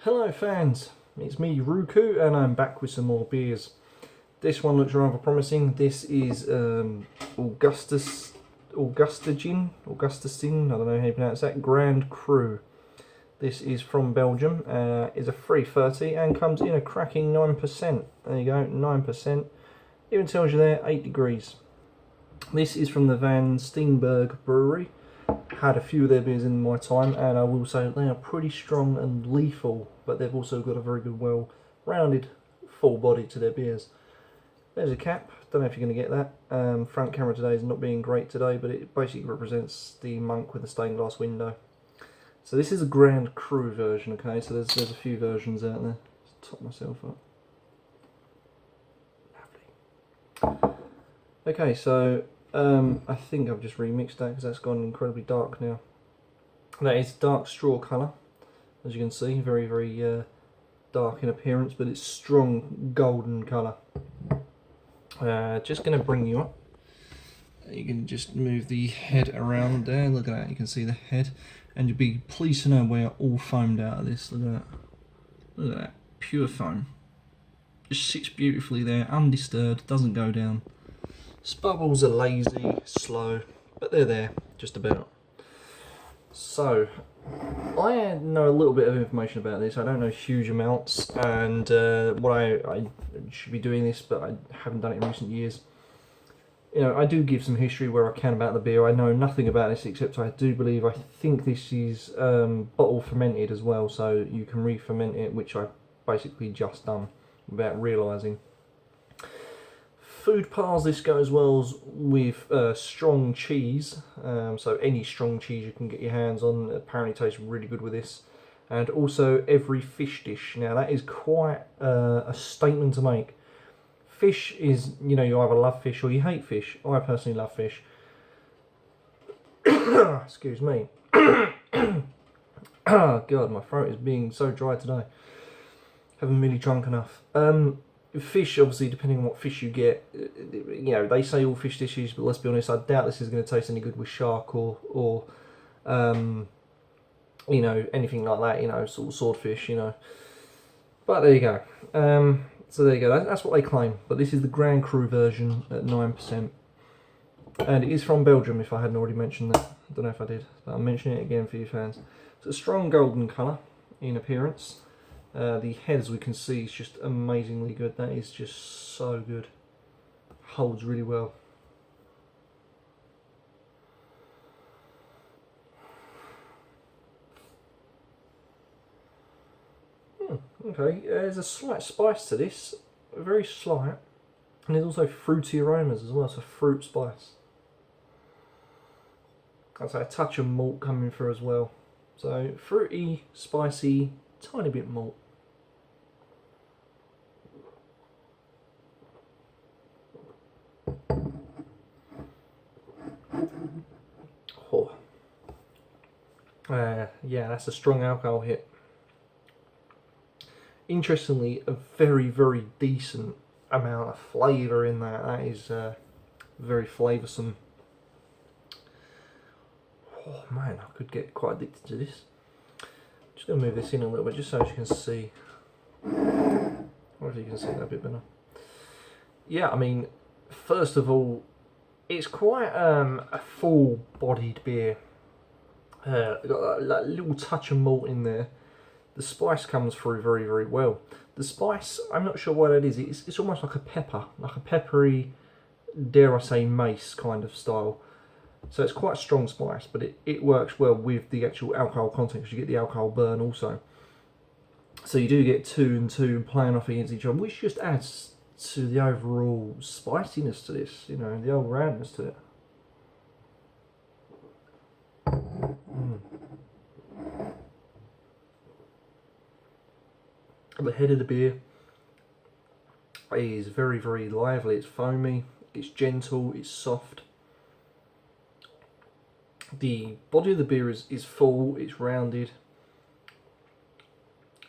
Hello fans, it's me Ruku and I'm back with some more beers. This one looks rather promising. This is Augustijn, I don't know how you pronounce that, Grand Cru. This is from Belgium, is a 330 and comes in a cracking 9%. There you go, 9%. Even tells you there 8 degrees. This is from the Van Steenberg Brewery. Had a few of their beers in my time, and I will say they are pretty strong and lethal, but they've also got a very good, well-rounded, full body to their beers. There's a cap. Don't know if you're going to get that. Front camera today is not being great today, but it basically represents the monk with the stained glass window. So this is a Grand Cru version, okay? So there's a few versions out there. Just top myself up. Lovely. Okay, so I think I've just remixed that because that's gone incredibly dark now. That is dark straw colour, as you can see, very, very dark in appearance, but it's strong golden colour. Just going to bring you up. You can just move the head around there. Look at that, you can see the head, and you'll be pleased to know we're all foamed out of this. Look at that. Look at that, pure foam. Just sits beautifully there, undisturbed, doesn't go down. Bubbles are lazy, slow, but they're there, just about. So, I know a little bit of information about this. I don't know huge amounts, and I should be doing this, but I haven't done it in recent years. You know, I do give some history where I can about the beer. I know nothing about this except I think this is bottle fermented as well, so you can re-ferment it, which I've basically just done without realising. Food piles, this goes well with strong cheese, so any strong cheese you can get your hands on apparently tastes really good with this, and also every fish dish. Now that is quite a statement to make. Fish is, you know, you either love fish or you hate fish. I personally love fish. Excuse me. Oh god, my throat is being so dry today. Haven't really drunk enough. Fish, obviously, depending on what fish you get, you know, they say all fish dishes, but let's be honest, I doubt this is going to taste any good with shark or you know, anything like that, you know, sort of swordfish, you know. But there you go. So there you go, that's what they claim. But this is the Grand Cru version at 9%. And it is from Belgium, if I hadn't already mentioned that. I don't know if I did, but I'm mentioning it again for you fans. It's a strong golden colour in appearance. The head, as we can see, is just amazingly good. That is just so good. Holds really well. Okay, there's a slight spice to this, very slight, and there's also fruity aromas as well, so fruit spice. I'd say a touch of malt coming through as well. So fruity, spicy, tiny bit malt. Oh. Yeah, that's a strong alcohol hit. Interestingly, a very, very decent amount of flavour in that. That is very flavoursome. Oh man, I could get quite addicted to this. Just going to move this in a little bit just so you can see. Or if you can see that a bit better. Yeah, I mean, first of all, it's quite a full-bodied beer. Got that little touch of malt in there. The spice comes through very, very well. The spice, I'm not sure what it is. It's almost like a pepper, like a peppery, dare I say, mace kind of style. So it's quite a strong spice, but it works well with the actual alcohol content because you get the alcohol burn also. So you do get 2 and 2 playing off against each other, which just adds to the overall spiciness to this, you know, the overall roundness to it. The head of the beer is very, very lively. It's foamy, it's gentle, it's soft. The body of the beer is full, it's rounded.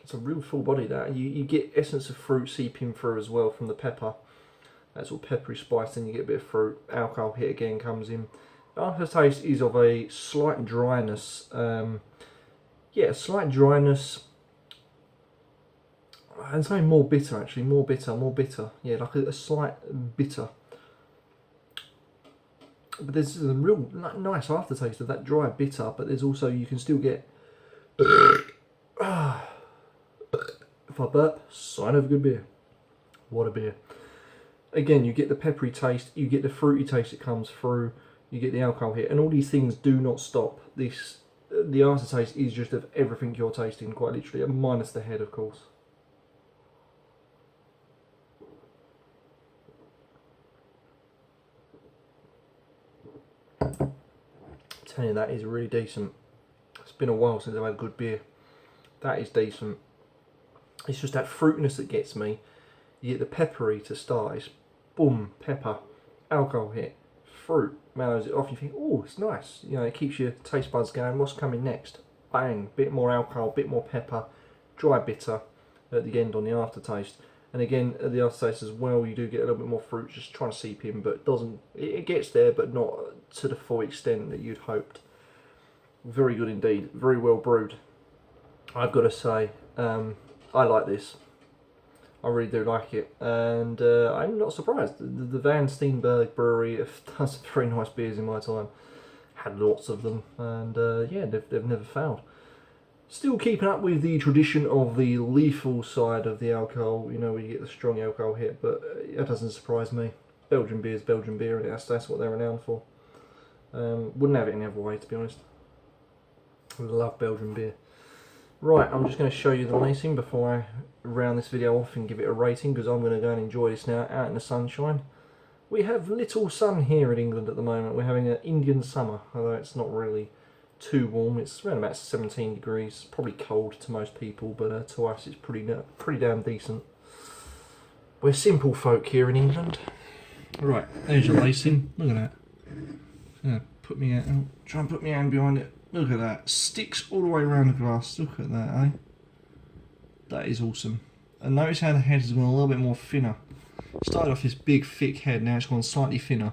It's a real full body that. You get essence of fruit seeping through as well from the pepper. That's all peppery spice, then you get a bit of fruit. Alcohol hit again comes in. The aftertaste is of a slight dryness. Yeah, slight dryness. I'm saying more bitter actually, more bitter. Yeah, like a slight bitter. But there's a real nice aftertaste of that dry bitter, but there's also, you can still get, if I burp, sign of a good beer. What a beer. Again, you get the peppery taste, you get the fruity taste that comes through, you get the alcohol hit, and all these things do not stop. The aftertaste is just of everything you're tasting, quite literally, minus the head, of course. I'm telling you, that is really decent. It's been a while since I've had good beer. That is decent. It's just that fruitiness that gets me. You get the peppery to start. It's boom, pepper, alcohol hit, fruit, mellows it off. You think, oh, it's nice. You know, it keeps your taste buds going. What's coming next? Bang, bit more alcohol, bit more pepper, dry bitter at the end on the aftertaste. And again, at the aftertaste as well, you do get a little bit more fruit just trying to seep in, but it gets there, but not to the full extent that you'd hoped. Very good indeed, very well brewed. I've got to say, I like this. I really do like it, and I'm not surprised. The Van Steenberg Brewery have done some very nice beers in my time. Had lots of them, and yeah, they've never failed. Still keeping up with the tradition of the lethal side of the alcohol, you know, where you get the strong alcohol hit, but that doesn't surprise me. Belgian beer is Belgian beer, and that's what they're renowned for. Wouldn't have it any other way, to be honest. I love Belgian beer. Right, I'm just going to show you the lacing before I round this video off and give it a rating, because I'm going to go and enjoy this now out in the sunshine. We have little sun here in England at the moment. We're having an Indian summer, although it's not really too warm. It's around about 17 degrees, probably cold to most people, but to us it's pretty damn decent. We're simple folk here in England. Right, there's your lacing. Look at that. Put me out. Try and put my hand behind it. Look at that. Sticks all the way around the glass. Look at that, eh? That is awesome. And notice how the head has gone a little bit more thinner. Started off this big thick head, now it's gone slightly thinner,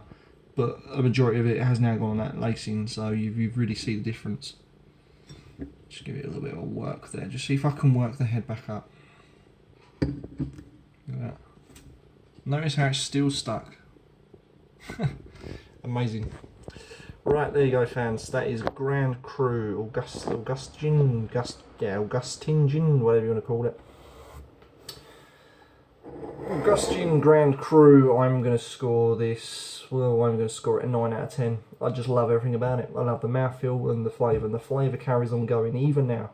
but a majority of it has now gone on that lacing, so you really see the difference. Just give it a little bit of work there. Just see if I can work the head back up. Look at that. Notice how it's still stuck. Amazing. Right, there you go, fans. That is Grand Cru, Augustijn, whatever you want to call it. Augustijn Grand Cru. I'm going to score this. Well, I'm going to score it a 9 out of 10. I just love everything about it. I love the mouthfeel and the flavour. And the flavour carries on going. Even now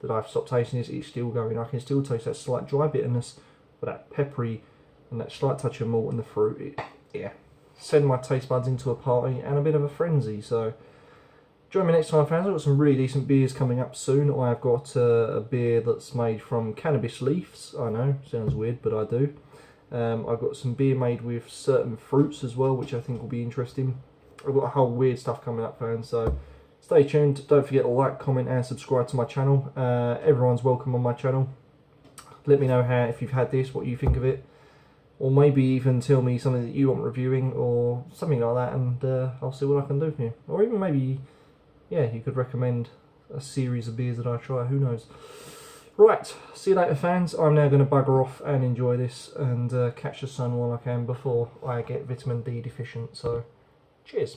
that I've stopped tasting this, it's still going. I can still taste that slight dry bitterness, but that peppery and that slight touch of malt and the fruit. Yeah. Send my taste buds into a party and a bit of a frenzy. So join me next time, fans. I've got some really decent beers coming up soon. I've got a beer that's made from cannabis leaves. I know, sounds weird, but I do. I've got some beer made with certain fruits as well, which I think will be interesting. I've got a whole weird stuff coming up, fans, so stay tuned. Don't forget to like, comment and subscribe to my channel. Everyone's welcome on my channel. Let me know if you've had this, what you think of it. Or maybe even tell me something that you want reviewing or something like that, and I'll see what I can do for you. Or even maybe, yeah, you could recommend a series of beers that I try, who knows. Right, see you later, fans. I'm now going to bugger off and enjoy this and catch the sun while I can before I get vitamin D deficient. So, cheers.